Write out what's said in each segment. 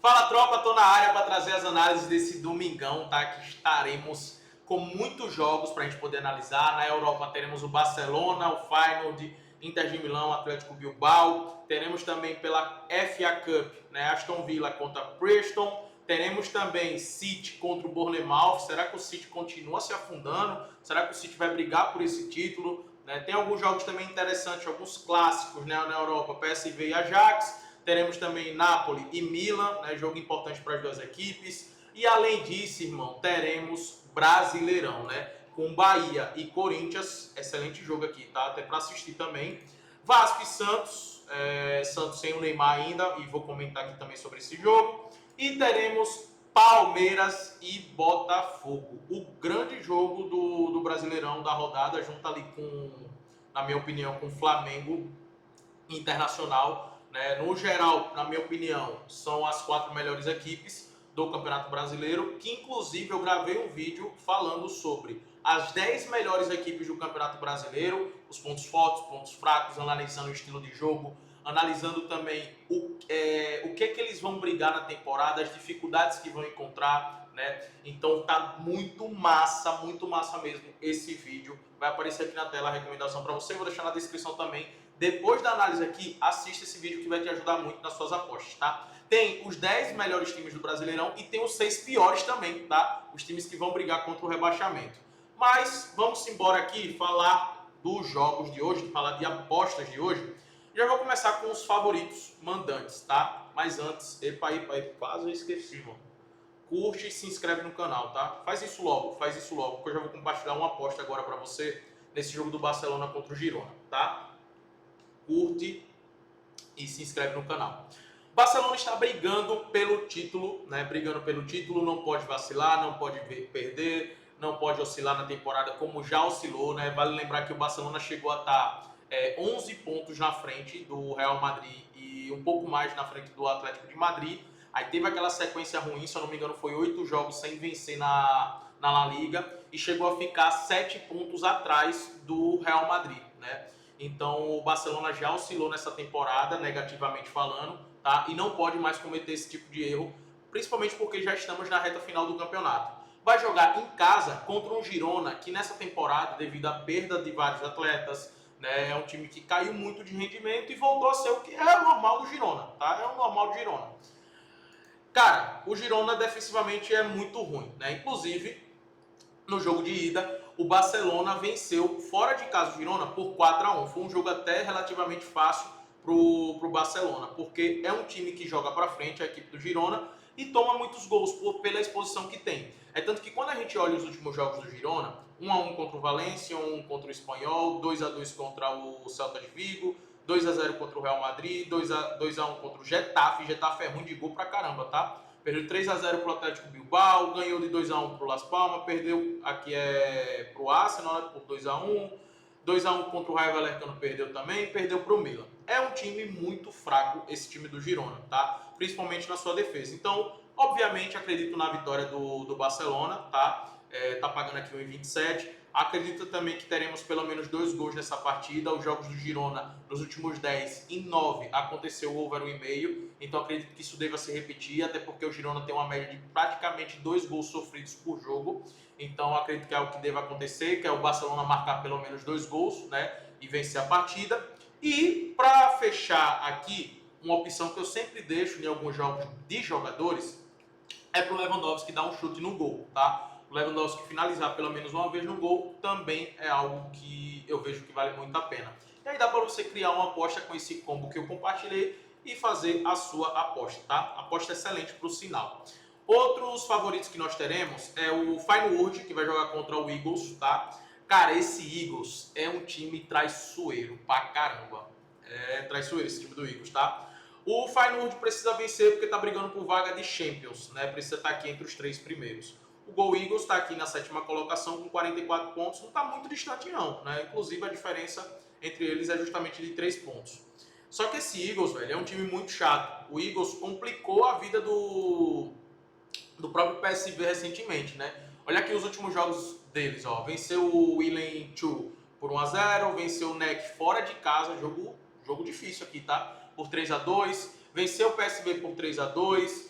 Fala tropa, tô na área para trazer as análises desse domingão, tá? Que estaremos com muitos jogos para a gente poder analisar. Na Europa teremos o Barcelona, o Feyenoord, Inter de Milão, Atlético Bilbao. Teremos também pela FA Cup, né? Aston Villa contra Preston. Teremos também City contra o Bournemouth. Será que o City continua se afundando? Será que o City vai brigar por esse título? Né? Tem alguns jogos também interessantes, alguns clássicos, né, na Europa, PSV e Ajax. Teremos também Napoli e Milan, né, jogo importante para as duas equipes. E além disso, irmão, teremos Brasileirão, né, com Bahia e Corinthians. Excelente jogo aqui, tá? Até para assistir também. Vasco e Santos, Santos sem o Neymar ainda, e vou comentar aqui também sobre esse jogo. E teremos Palmeiras e Botafogo. O grande jogo do Brasileirão da rodada, junto ali com, na minha opinião, com Flamengo Internacional. Né? No geral, na minha opinião, são as 4 melhores equipes do Campeonato Brasileiro, que inclusive eu gravei um vídeo falando sobre as 10 melhores equipes do Campeonato Brasileiro, os pontos fortes, pontos fracos, analisando o estilo de jogo, analisando também o que eles vão brigar na temporada, as dificuldades que vão encontrar, né? Então tá muito massa mesmo esse vídeo. Vai aparecer aqui na tela a recomendação para você, vou deixar na descrição também. Depois da análise aqui, assista esse vídeo que vai te ajudar muito nas suas apostas, tá? Tem os 10 melhores times do Brasileirão e tem os 6 piores também, tá? Os times que vão brigar contra o rebaixamento. Mas vamos embora aqui falar dos jogos de hoje, falar de apostas de hoje. Já vou começar com os favoritos mandantes, tá? Mas antes, quase eu esqueci, mano. Curte e se inscreve no canal, tá? Faz isso logo, porque eu já vou compartilhar uma aposta agora para você nesse jogo do Barcelona contra o Girona, tá? Curte e se inscreve no canal. O Barcelona está brigando pelo título, né? Brigando pelo título, não pode vacilar, não pode perder, não pode oscilar na temporada como já oscilou, né? Vale lembrar que o Barcelona chegou a estar 11 pontos na frente do Real Madrid e um pouco mais na frente do Atlético de Madrid. Aí teve aquela sequência ruim, se eu não me engano foi 8 jogos sem vencer na La Liga e chegou a ficar 7 pontos atrás do Real Madrid, né? Então o Barcelona já oscilou nessa temporada, negativamente falando, tá? E não pode mais cometer esse tipo de erro, principalmente porque já estamos na reta final do campeonato. Vai jogar em casa contra um Girona que nessa temporada, devido à perda de vários atletas, né, é um time que caiu muito de rendimento e voltou a ser o que é o normal do Girona, tá? É o normal do Girona. Cara, o Girona defensivamente é muito ruim, né? Inclusive, no jogo de ida, o Barcelona venceu fora de casa o Girona por 4-1. Foi um jogo até relativamente fácil pro Barcelona, porque é um time que joga para frente, a equipe do Girona, e toma muitos gols pela exposição que tem. É tanto que quando a gente olha os últimos jogos do Girona, 1-1 contra o Valência, 1-1 contra o Espanhol, 2-2 contra o Celta de Vigo, 2-0 contra o Real Madrid, 2-1 contra o Getafe. Getafe é ruim de gol pra caramba, tá? Perdeu 3-0 pro Atlético Bilbao, ganhou de 2-1 pro Las Palmas, perdeu aqui pro Arsenal, né, por 2-1. 2-1 contra o Rayo Vallecano perdeu também, perdeu pro Milan. É um time muito fraco esse time do Girona, tá? Principalmente na sua defesa. Então, obviamente, acredito na vitória do Barcelona, tá? Tá pagando aqui 1,27. Acredito também que teremos pelo menos 2 gols nessa partida. Os jogos do Girona, nos últimos 10, em 9, aconteceu over 1,5. Então acredito que isso deva se repetir, até porque o Girona tem uma média de praticamente 2 gols sofridos por jogo. Então acredito que é o que deva acontecer, que é o Barcelona marcar pelo menos 2 gols, né? E vencer a partida. E para fechar aqui, uma opção que eu sempre deixo em alguns jogos de jogadores é pro Lewandowski dar um chute no gol, tá? O Lewandowski finalizar pelo menos uma vez no gol também é algo que eu vejo que vale muito a pena. E aí dá para você criar uma aposta com esse combo que eu compartilhei e fazer a sua aposta, tá? Aposta excelente para o sinal. Outros favoritos que nós teremos é o Feyenoord, que vai jogar contra o Eagles, tá? Cara, esse Eagles é um time traiçoeiro pra caramba. É traiçoeiro esse time do Eagles, tá? O Feyenoord precisa vencer porque está brigando por vaga de Champions, né? Precisa estar aqui entre os 3 primeiros. O Go Eagles está aqui na 7ª colocação com 44 pontos, não está muito distante não, né? Inclusive a diferença entre eles é justamente de 3 pontos. Só que esse Eagles, velho, é um time muito chato. O Eagles complicou a vida do próprio PSV recentemente, né? Olha aqui os últimos jogos deles, ó. Venceu o Willem II por 1-0, venceu o NEC fora de casa, jogo difícil aqui, tá? Por 3-2, venceu o PSV por 3-2,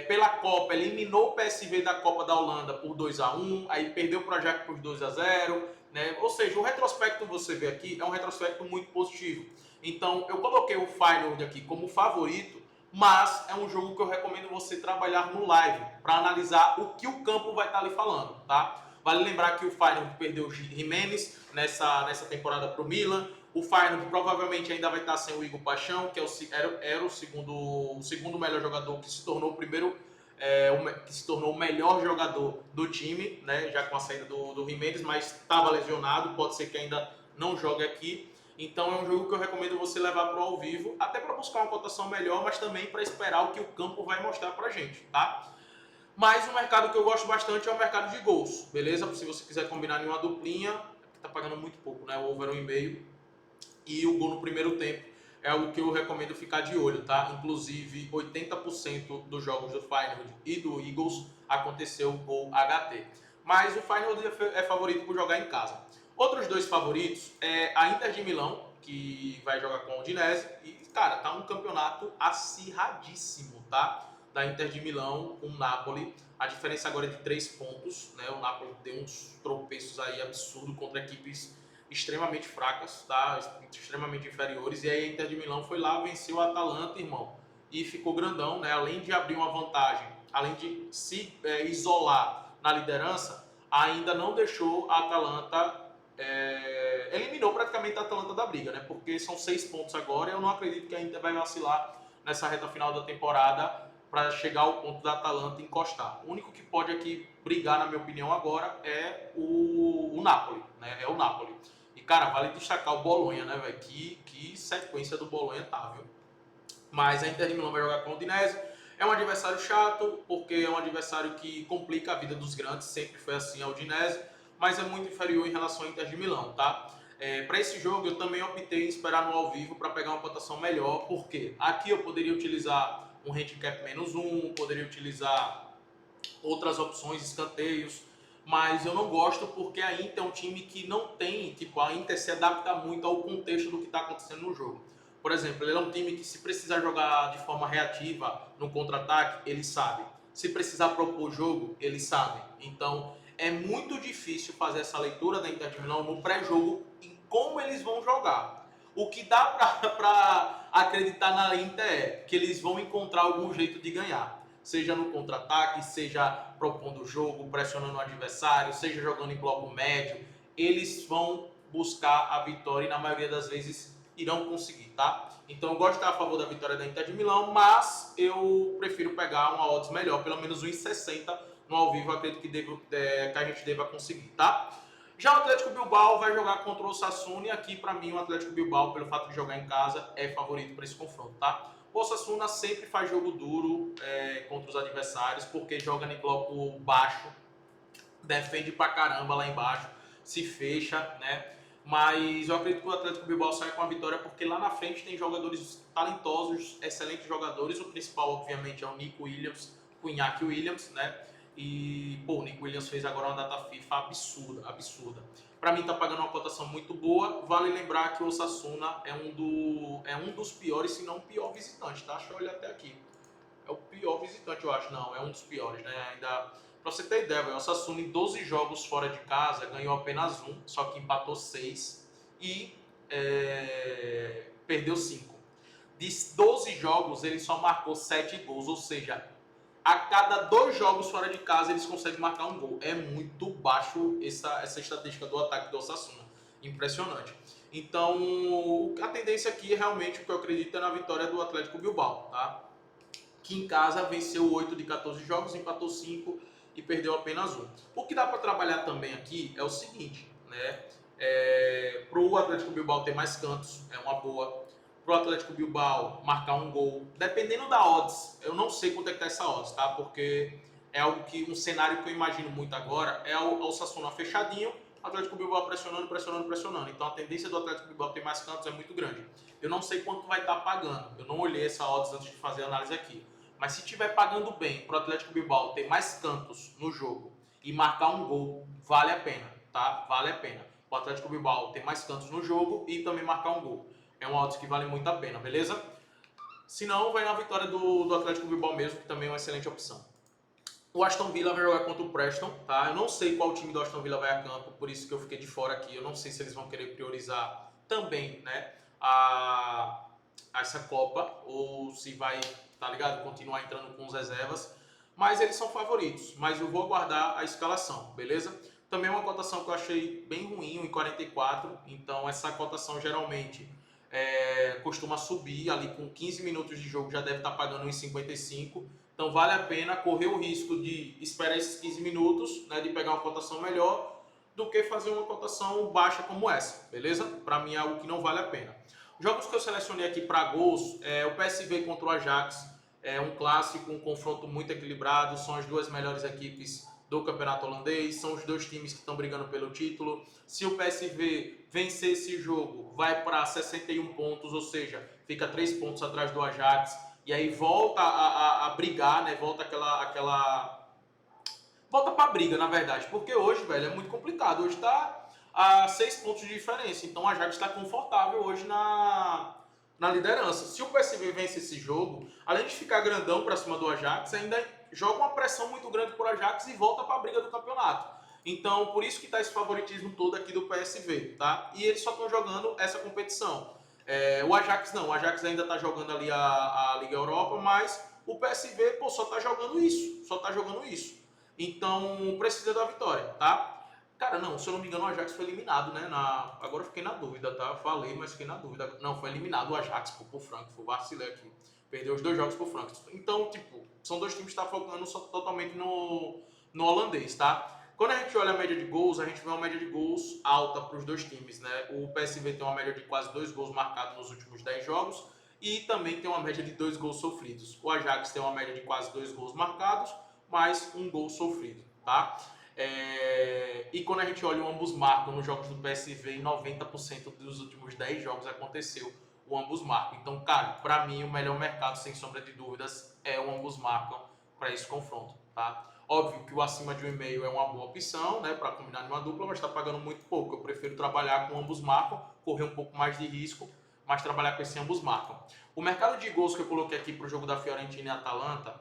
Pela Copa, eliminou o PSV da Copa da Holanda por 2-1, aí perdeu o Ajax por 2-0, né? Ou seja, o retrospecto que você vê aqui é um retrospecto muito positivo. Então, eu coloquei o Feyenoord aqui como favorito, mas é um jogo que eu recomendo você trabalhar no live, para analisar o que o campo vai estar lhe falando, tá? Vale lembrar que o Feyenoord perdeu o Jimenez nessa temporada para o Milan. O Feyenoord provavelmente ainda vai estar sem o Igor Paixão, que era o segundo melhor jogador, que se tornou o primeiro, que se tornou o melhor jogador do time, né, já com a saída do Jimenez, mas estava lesionado, pode ser que ainda não jogue aqui. Então é um jogo que eu recomendo você levar para o ao vivo, até para buscar uma cotação melhor, mas também para esperar o que o campo vai mostrar para a gente, tá? Mas um mercado que eu gosto bastante é o mercado de gols, beleza? Se você quiser combinar em uma duplinha, tá pagando muito pouco, né? O over 1,5 e o gol no primeiro tempo é algo que eu recomendo ficar de olho, tá? Inclusive, 80% dos jogos do Feyenoord e do Eagles aconteceu gol HT. Mas o Feyenoord é favorito por jogar em casa. Outros dois favoritos é a Inter de Milão, que vai jogar com o Udinese. E, cara, tá um campeonato acirradíssimo, tá? Da Inter de Milão com o Napoli. A diferença agora é de 3 pontos, né? O Napoli deu uns tropeços aí absurdos contra equipes extremamente fracas, tá? Extremamente inferiores. E aí a Inter de Milão foi lá, venceu a Atalanta, irmão. E ficou grandão, né? Além de abrir uma vantagem, além de se isolar na liderança, ainda não deixou a Atalanta... eliminou praticamente a Atalanta da briga, né? Porque são 6 pontos agora e eu não acredito que a Inter vai vacilar nessa reta final da temporada para chegar ao ponto da Atalanta encostar. O único que pode aqui brigar, na minha opinião, agora é o Napoli, né? É o Napoli. E, cara, vale destacar o Bolonha, né, velho? Que sequência do Bolonha tá, viu? Mas a Inter de Milão vai jogar com o Udinese. É um adversário chato, porque é um adversário que complica a vida dos grandes, sempre foi assim a Udinese, mas é muito inferior em relação ao Inter de Milão, tá? Para esse jogo eu também optei em esperar no ao vivo para pegar uma cotação melhor, porque aqui eu poderia utilizar um handicap -1, poderia utilizar outras opções, escanteios, mas eu não gosto porque a Inter é um time que não tem, tipo, a Inter se adapta muito ao contexto do que está acontecendo no jogo. Por exemplo, ele é um time que se precisar jogar de forma reativa no contra-ataque, ele sabe. Se precisar propor jogo, ele sabe. Então, é muito difícil fazer essa leitura da Inter de Milão no pré-jogo em como eles vão jogar. O que dá para acreditar na Inter é que eles vão encontrar algum jeito de ganhar. Seja no contra-ataque, seja propondo o jogo, pressionando o adversário, seja jogando em bloco médio. Eles vão buscar a vitória e na maioria das vezes irão conseguir, tá? Então eu gosto de estar a favor da vitória da Inter de Milão, mas eu prefiro pegar uma odds melhor, pelo menos 1,60 no ao vivo, eu acredito que a gente deva conseguir, tá? Já o Atlético Bilbao vai jogar contra o Osasuna e aqui para mim o Atlético Bilbao, pelo fato de jogar em casa, é favorito para esse confronto, tá? O Osasuna sempre faz jogo duro contra os adversários, porque joga em bloco baixo, defende pra caramba lá embaixo, se fecha, né? Mas eu acredito que o Atlético Bilbao sai com a vitória porque lá na frente tem jogadores talentosos, excelentes jogadores. O principal, obviamente, é o Nico Williams, o Iñaki Williams, né? E, pô, o Nico Williams fez agora uma data FIFA absurda, absurda. Para mim tá pagando uma cotação muito boa. Vale lembrar que o Osasuna é um dos piores, se não o pior visitante, tá? Deixa eu olhar até aqui. É o pior visitante, eu acho. Não, é um dos piores, né? Ainda... Pra você ter ideia, o Osasuna em 12 jogos fora de casa ganhou apenas 1, só que empatou 6 e perdeu 5. De 12 jogos, ele só marcou 7 gols, ou seja, a cada 2 jogos fora de casa eles conseguem marcar um gol. É muito baixo essa estatística do ataque do Osasuna. Impressionante. Então, a tendência aqui, realmente, o que eu acredito é na vitória do Atlético Bilbao, tá? Que em casa venceu 8 de 14 jogos, empatou 5 e perdeu apenas 1. O que dá para trabalhar também aqui é o seguinte, né? Para o Atlético Bilbao ter mais cantos, é uma boa. Para o Atlético Bilbao marcar um gol, dependendo da odds, eu não sei quanto é que tá essa odds, tá? Porque é algo que, um cenário que eu imagino muito agora é o Osasuna fechadinho, o Atlético Bilbao pressionando, pressionando, pressionando. Então a tendência do Atlético Bilbao ter mais cantos é muito grande. Eu não sei quanto vai estar pagando, eu não olhei essa odds antes de fazer a análise aqui. Mas se estiver pagando bem para o Atlético Bilbao ter mais cantos no jogo e marcar um gol, vale a pena, tá? Vale a pena. O Atlético Bilbao ter mais cantos no jogo e também marcar um gol. É uma odds que vale muito a pena, beleza? Se não, vai na vitória do Atlético Bilbao mesmo, que também é uma excelente opção. O Aston Villa vai jogar contra o Preston, tá? Eu não sei qual time do Aston Villa vai a campo, por isso que eu fiquei de fora aqui. Eu não sei se eles vão querer priorizar também, né, essa Copa, ou se vai, tá ligado, continuar entrando com os reservas. Mas eles são favoritos, mas eu vou aguardar a escalação, beleza? Também uma cotação que eu achei bem ruim, 1,44, então essa cotação geralmente costuma subir, ali com 15 minutos de jogo já deve estar pagando 1,55. Então vale a pena correr o risco de esperar esses 15 minutos, né, de pegar uma cotação melhor, do que fazer uma cotação baixa como essa, beleza? Para mim é algo que não vale a pena. Jogos que eu selecionei aqui para gols, o PSV contra o Ajax, é um clássico, um confronto muito equilibrado, são as duas melhores equipes do campeonato holandês, são os dois times que estão brigando pelo título. Se o PSV vencer esse jogo, vai para 61 pontos, ou seja, fica 3 pontos atrás do Ajax, e aí volta a brigar, né? Volta pra briga, na verdade, porque hoje, velho, é muito complicado. Hoje tá a 6 pontos de diferença, então o Ajax está confortável hoje na liderança. Se o PSV vence esse jogo, além de ficar grandão pra cima do Ajax, ainda joga uma pressão muito grande pro Ajax e volta pra briga do campeonato. Então, por isso que tá esse favoritismo todo aqui do PSV, tá? E eles só estão jogando essa competição. O Ajax não, o Ajax ainda está jogando ali a Liga Europa, mas o PSV, pô, só está jogando isso. Então, precisa da vitória, tá? Cara, não, se eu não me engano, o Ajax foi eliminado, né? Agora eu fiquei na dúvida, tá? Eu falei, mas fiquei na dúvida. Não, foi eliminado o Ajax, pô, por Frankfurt, vacilei aqui. Perdeu os 2 jogos pro Frankfurt. Então, tipo, são 2 times que estão focando totalmente no holandês, tá? Quando a gente olha a média de gols, a gente vê uma média de gols alta para os 2 times, né? O PSV tem uma média de quase 2 gols marcados nos últimos 10 jogos e também tem uma média de 2 gols sofridos. O Ajax tem uma média de quase 2 gols marcados, mais 1 gol sofrido, tá? E quando a gente olha o ambos marcam nos jogos do PSV, em 90% dos últimos 10 jogos aconteceu o ambos marcam. Então, cara, para mim o melhor mercado, sem sombra de dúvidas, é o ambos marcam para esse confronto, tá? Óbvio que o acima de 1,5 é uma boa opção, né, para combinar numa dupla, mas está pagando muito pouco. Eu prefiro trabalhar com ambos marcam, correr um pouco mais de risco, mas trabalhar com esse ambos marcam. O mercado de gols que eu coloquei aqui para o jogo da Fiorentina e Atalanta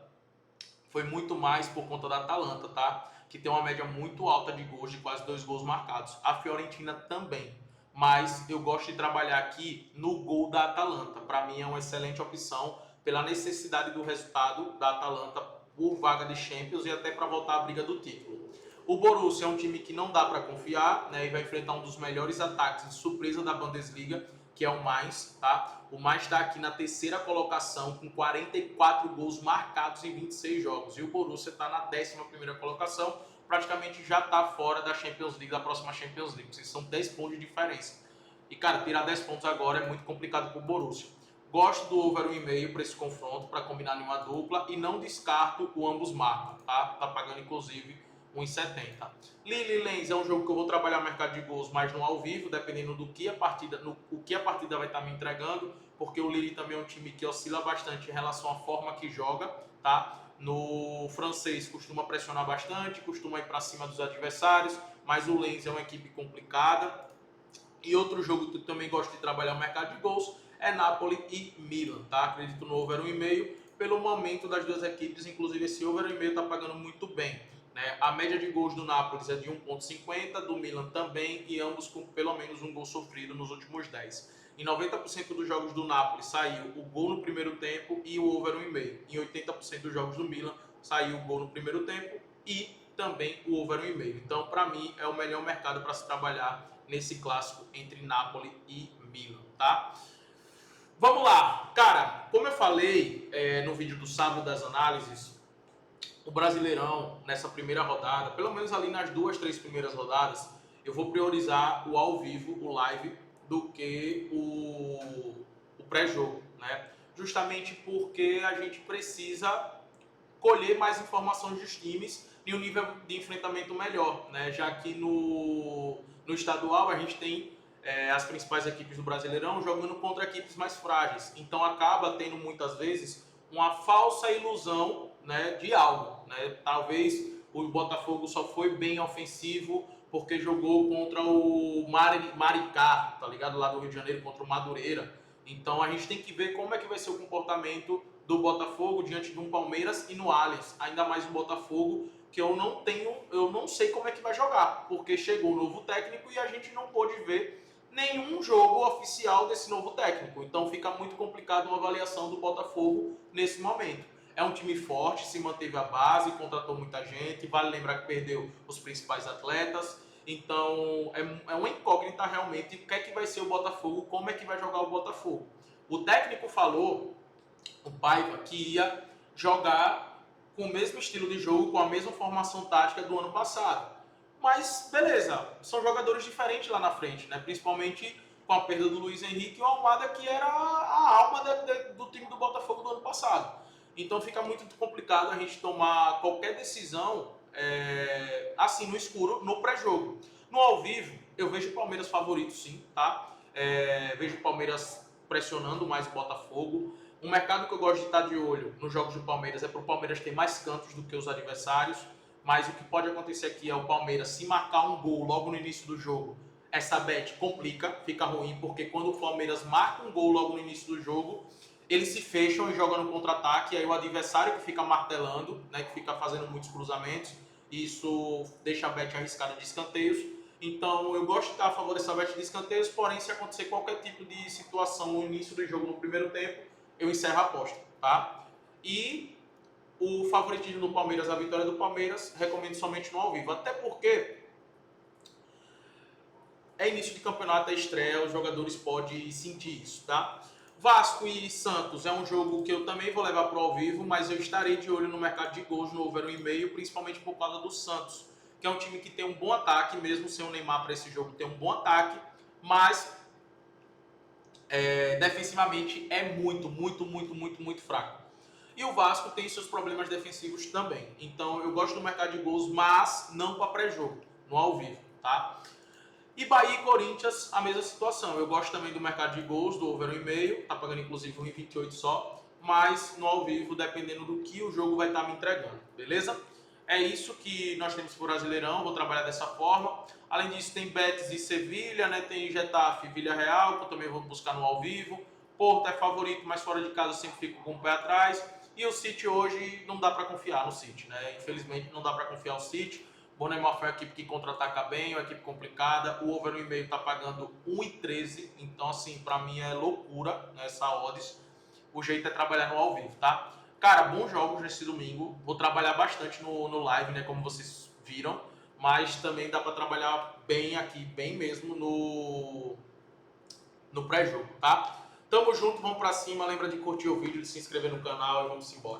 foi muito mais por conta da Atalanta, tá? Que tem uma média muito alta de gols, de quase 2 gols marcados. A Fiorentina também. Mas eu gosto de trabalhar aqui no gol da Atalanta. Para mim é uma excelente opção pela necessidade do resultado da Atalanta por vaga de Champions e até para voltar à briga do título. O Borussia é um time que não dá para confiar, né? E vai enfrentar um dos melhores ataques de surpresa da Bundesliga, que é o Mainz, tá? O Mainz está aqui na 3ª colocação com 44 gols marcados em 26 jogos. E o Borussia está na 11ª colocação, praticamente já está fora da Champions League, da próxima Champions League. São 10 pontos de diferença. E, cara, tirar 10 pontos agora é muito complicado para o Borussia. Gosto do over 1,5 para esse confronto, para combinar em uma dupla, e não descarto o ambos marcam, tá? Tá pagando, inclusive, 1,70. Lille e Lens é um jogo que eu vou trabalhar o mercado de gols, mas no ao vivo, dependendo do que a partida, o que a partida vai estar me entregando, porque o Lille também é um time que oscila bastante em relação à forma que joga, tá? No francês costuma pressionar bastante, costuma ir para cima dos adversários, mas o Lens é uma equipe complicada. E outro jogo que eu também gosto de trabalhar o mercado de gols é Napoli e Milan, tá? Acredito no over 1,5 pelo momento das duas equipes, inclusive esse over 1,5 está pagando muito bem. Né? A média de gols do Napoli é de 1,50, do Milan também, e ambos com pelo menos um gol sofrido nos últimos 10. Em 90% dos jogos do Napoli saiu o gol no primeiro tempo e o over 1,5. Em 80% dos jogos do Milan saiu o gol no primeiro tempo e também o over 1,5. Então, para mim, é o melhor mercado para se trabalhar nesse clássico entre Napoli e Milan, tá? Vamos lá, cara, como eu falei no vídeo do sábado das análises, o Brasileirão, nessa primeira rodada, pelo menos ali nas 2, 3 primeiras rodadas, eu vou priorizar o ao vivo, o live, do que o pré-jogo, né? Justamente porque a gente precisa colher mais informações dos times e um nível de enfrentamento melhor, né? Já que no estadual a gente tem as principais equipes do Brasileirão jogando contra equipes mais frágeis, então acaba tendo muitas vezes uma falsa ilusão, né, de algo, né? Talvez o Botafogo só foi bem ofensivo porque jogou contra o Maricá, tá ligado? Lá do Rio de Janeiro, contra o Madureira. Então a gente tem que ver como é que vai ser o comportamento do Botafogo diante de um Palmeiras e no Allianz, ainda mais um Botafogo que eu não sei como é que vai jogar, porque chegou o novo técnico e a gente não pôde ver nenhum jogo oficial desse novo técnico. Então fica muito complicado uma avaliação do Botafogo nesse momento. É um time forte, se manteve a base, contratou muita gente, vale lembrar que perdeu os principais atletas. Então é uma incógnita realmente o que é que vai ser o Botafogo, como é que vai jogar o Botafogo. O técnico falou, o Paiva, que ia jogar com o mesmo estilo de jogo, com a mesma formação tática do ano passado. Mas beleza, são jogadores diferentes lá na frente, né? Principalmente com a perda do Luiz Henrique e o Almada, que era a alma do time do Botafogo do ano passado. Então fica muito complicado a gente tomar qualquer decisão assim no escuro, no pré-jogo. No ao vivo, eu vejo o Palmeiras favorito sim, tá? Vejo o Palmeiras pressionando mais o Botafogo. Um mercado que eu gosto de estar de olho nos jogos do Palmeiras é para o Palmeiras ter mais cantos do que os adversários, mas o que pode acontecer aqui é o Palmeiras, se marcar um gol logo no início do jogo, essa bet complica, fica ruim, porque quando o Palmeiras marca um gol logo no início do jogo, eles se fecham e jogam no contra-ataque, e aí o adversário que fica martelando, né, que fica fazendo muitos cruzamentos, isso deixa a bet arriscada de escanteios. Então eu gosto de estar a favor dessa bet de escanteios, porém se acontecer qualquer tipo de situação no início do jogo, no primeiro tempo, eu encerro a aposta, tá? E o favoritismo do Palmeiras, a vitória do Palmeiras, recomendo somente no ao vivo. Até porque é início de campeonato, é estreia, os jogadores podem sentir isso, tá? Vasco e Santos é um jogo que eu também vou levar para o ao vivo, mas eu estarei de olho no mercado de gols no over 1,5, principalmente por causa do Santos, que é um time que tem um bom ataque, mesmo sem o Neymar para esse jogo, tem um bom ataque, mas defensivamente é muito fraco. E o Vasco tem seus problemas defensivos também. Então eu gosto do mercado de gols, mas não para pré-jogo, no ao vivo, tá? E Bahia e Corinthians, a mesma situação. Eu gosto também do mercado de gols, do over 1,5, tá pagando inclusive 1,28 só, mas no ao vivo, dependendo do que o jogo vai estar me entregando, beleza? É isso que nós temos para o Brasileirão, vou trabalhar dessa forma. Além disso, tem Betis e Sevilha, né? Tem Getafe e Villarreal, que eu também vou buscar no ao vivo. Porto é favorito, mas fora de casa eu sempre fico com o pé atrás. E o City hoje não dá para confiar no City, né? Infelizmente não dá para confiar no City. Bournemouth é uma equipe que contra-ataca bem, é uma equipe complicada. O over 1,5 tá pagando 1,13, então assim, para mim é loucura, né, essa odds. O jeito é trabalhar no ao vivo, tá? Cara, bons jogos nesse domingo. Vou trabalhar bastante no live, né, como vocês viram, mas também dá para trabalhar bem aqui, bem mesmo no pré-jogo, tá? Tamo junto, vamos para cima. Lembra de curtir o vídeo, de se inscrever no canal e vamos embora.